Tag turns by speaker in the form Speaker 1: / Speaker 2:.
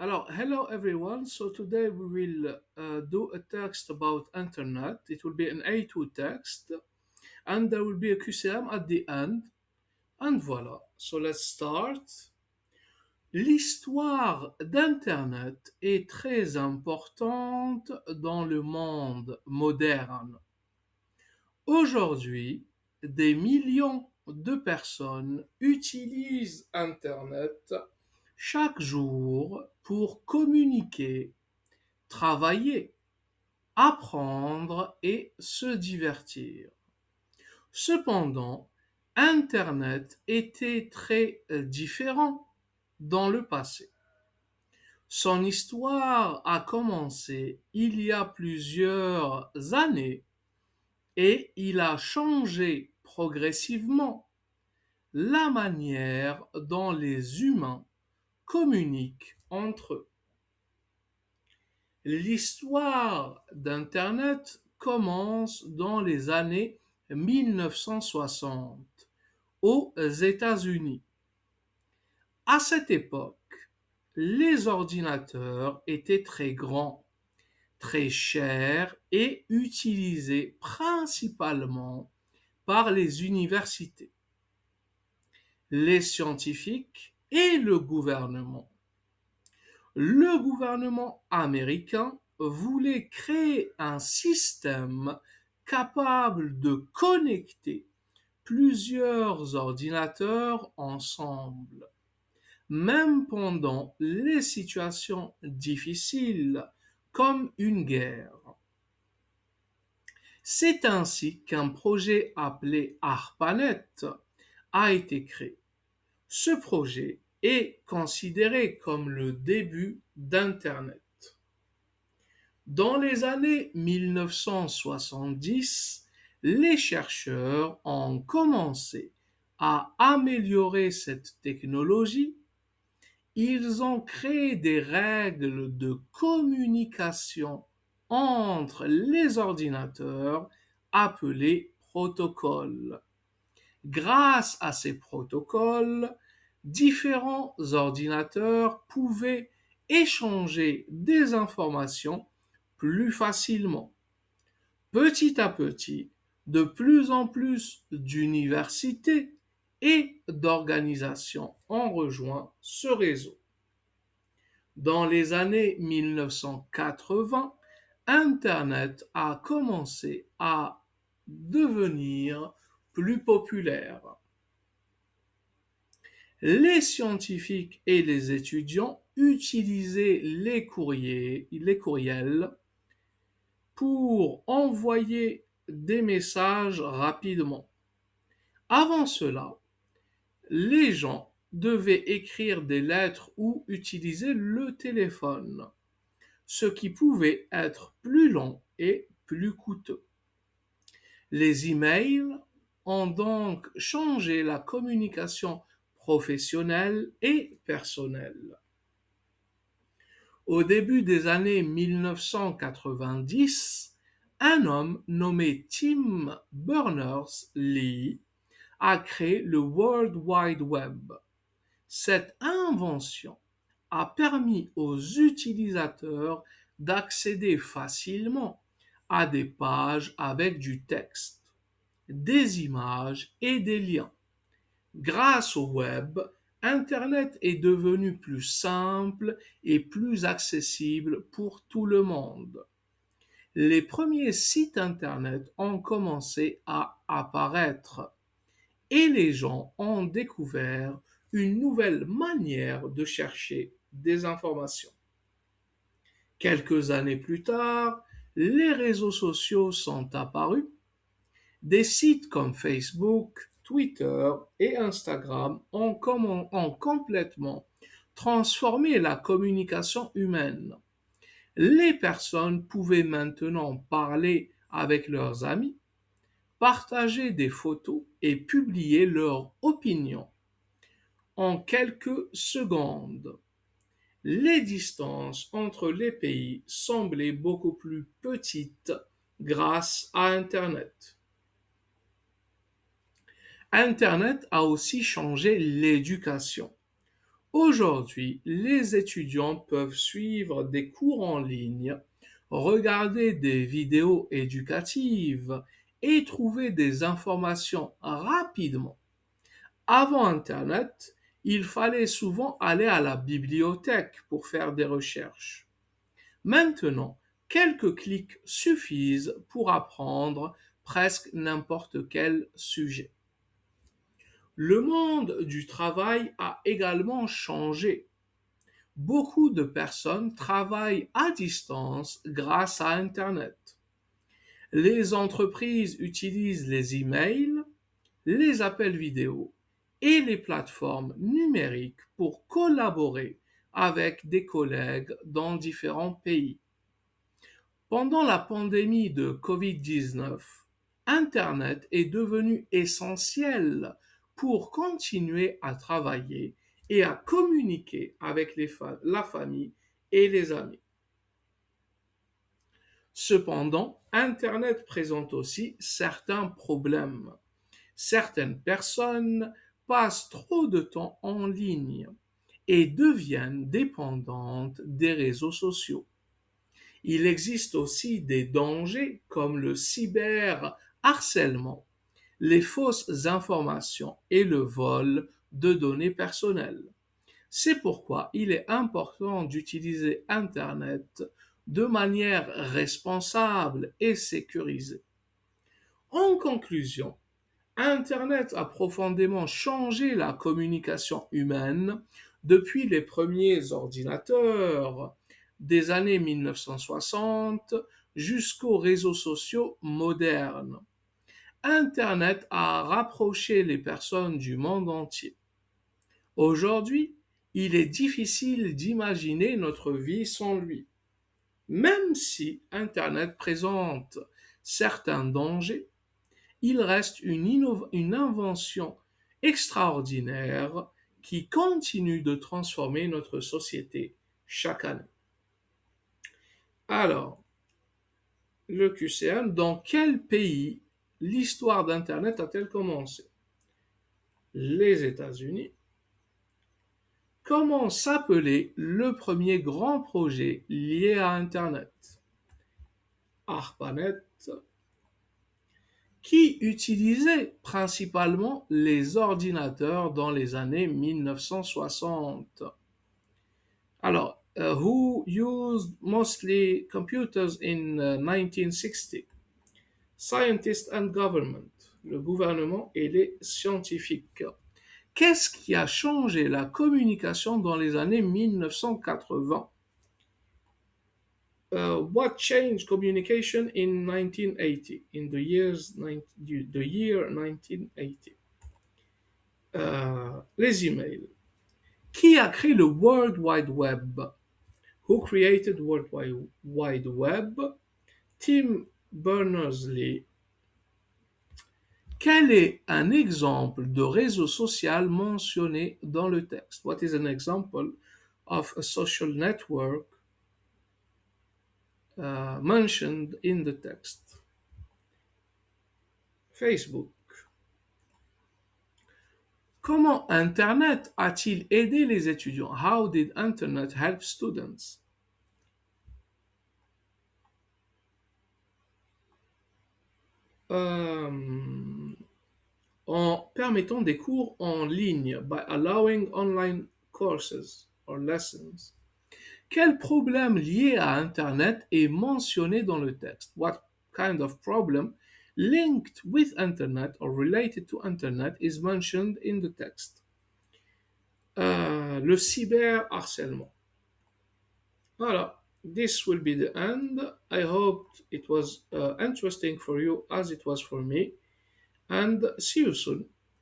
Speaker 1: Hello everyone. So today we will do a text about internet. It will be an A2 text, and there will be a QCM at the end. And voilà. So let's start. L'histoire d'Internet est très importante dans le monde moderne. Aujourd'hui, des millions de personnes utilisent Internet chaque jour pour communiquer, travailler, apprendre et se divertir. Cependant, Internet était très différent dans le passé. Son histoire a commencé il y a plusieurs années et il a changé progressivement la manière dont les humains communiquent entre eux. L'histoire d'Internet commence dans les années 1960 aux États-Unis. À cette époque, les ordinateurs étaient très grands, très chers et utilisés principalement par les universités, les scientifiques et le gouvernement. Le gouvernement américain voulait créer un système capable de connecter plusieurs ordinateurs ensemble, même pendant les situations difficiles comme une guerre. C'est ainsi qu'un projet appelé ARPANET a été créé. Ce projet est considéré comme le début d'Internet. Dans les années 1970, les chercheurs ont commencé à améliorer cette technologie. Ils ont créé des règles de communication entre les ordinateurs appelées protocoles. Grâce à ces protocoles, différents ordinateurs pouvaient échanger des informations plus facilement. Petit à petit, de plus en plus d'universités et d'organisations ont rejoint ce réseau. Dans les années 1980, Internet a commencé à devenir plus populaire. Les scientifiques et les étudiants utilisaient les courriels pour envoyer des messages rapidement. Avant cela, les gens devaient écrire des lettres ou utiliser le téléphone, ce qui pouvait être plus long et plus coûteux. Les emails ont donc changé la communication professionnelle et personnelle. Au début des années 1990, un homme nommé Tim Berners-Lee a créé le World Wide Web. Cette invention a permis aux utilisateurs d'accéder facilement à des pages avec du texte, des images et des liens. Grâce au web, Internet est devenu plus simple et plus accessible pour tout le monde. Les premiers sites Internet ont commencé à apparaître et les gens ont découvert une nouvelle manière de chercher des informations. Quelques années plus tard, les réseaux sociaux sont apparus. Des sites comme Facebook, Twitter et Instagram ont complètement transformé la communication humaine. Les personnes pouvaient maintenant parler avec leurs amis, partager des photos et publier leurs opinions en quelques secondes. Les distances entre les pays semblaient beaucoup plus petites grâce à Internet. Internet a aussi changé l'éducation. Aujourd'hui, les étudiants peuvent suivre des cours en ligne, regarder des vidéos éducatives et trouver des informations rapidement. Avant Internet, il fallait souvent aller à la bibliothèque pour faire des recherches. Maintenant, quelques clics suffisent pour apprendre presque n'importe quel sujet. Le monde du travail a également changé. Beaucoup de personnes travaillent à distance grâce à Internet. Les entreprises utilisent les emails, les appels vidéo et les plateformes numériques pour collaborer avec des collègues dans différents pays. Pendant la pandémie de Covid-19, Internet est devenu essentiel pour continuer à travailler et à communiquer avec la famille et les amis. Cependant, Internet présente aussi certains problèmes. Certaines personnes passent trop de temps en ligne et deviennent dépendantes des réseaux sociaux. Il existe aussi des dangers comme le cyberharcèlement, les fausses informations et le vol de données personnelles. C'est pourquoi il est important d'utiliser Internet de manière responsable et sécurisée. En conclusion, Internet a profondément changé la communication humaine depuis les premiers ordinateurs des années 1960 jusqu'aux réseaux sociaux modernes. Internet a rapproché les personnes du monde entier. Aujourd'hui, il est difficile d'imaginer notre vie sans lui. Même si Internet présente certains dangers, il reste une invention extraordinaire qui continue de transformer notre société chaque année. Alors, le QCM, dans quel pays l'histoire d'Internet a-t-elle commencé? Les États-Unis. Comment s'appelait le premier grand projet lié à Internet? ARPANET. Qui utilisait principalement les ordinateurs dans les années 1960? Alors, who used mostly computers in 1960? Scientists and government, le gouvernement et les scientifiques. Qu'est-ce qui a changé la communication dans les années 1980? What changed communication in 1980, in the year 1980? Les emails. Qui a créé le World Wide Web? Who created World Wide Web? Tim Berners-Lee. Quel est un exemple de réseau social mentionné dans le texte? What is an example of a social network mentioned in the text? Facebook. Comment Internet a-t-il aidé les étudiants? How did Internet help students? En permettant des cours en ligne, by allowing online courses or lessons. Quel problème lié à Internet est mentionné dans le texte? What kind of problem linked with Internet or related to Internet is mentioned in the text? Le cyberharcèlement. Voilà. This will be the end. I hope it was interesting for you as it was for me. And see you soon.